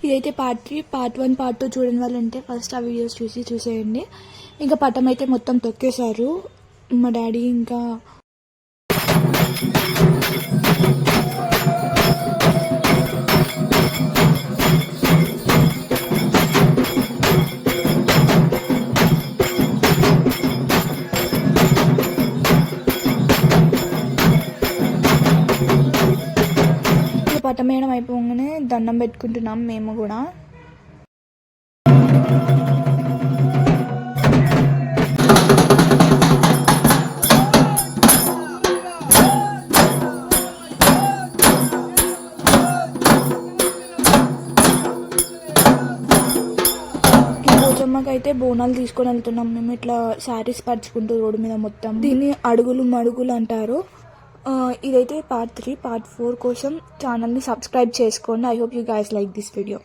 ఇదైతే part 3. Part 1 part 2 చూడని వాళ్ళు ఉంటే ఫస్ట్ ఆ వీడియోస్ చూసేయండి. ఇంకా పటం అయితే మొత్తం తొక్కేశారు మా డాడీ. ఇంకా పటం వేయడం అయిపోగానే దండం పెట్టుకుంటున్నాం మేము కూడా. పోచమ్మకైతే బోనాలు తీసుకొని వెళ్తున్నాం మేము. ఇట్లా శారీస్ పరుచుకుంటూ రోడ్డు మీద మొత్తం. దీన్ని అడుగులు మడుగులు అంటారు. ఇదైతే పార్ట్ 3. పార్ట్ 4 కోసం ఛానల్ని సబ్స్క్రైబ్ చేసుకోండి. I hope you guys like this video.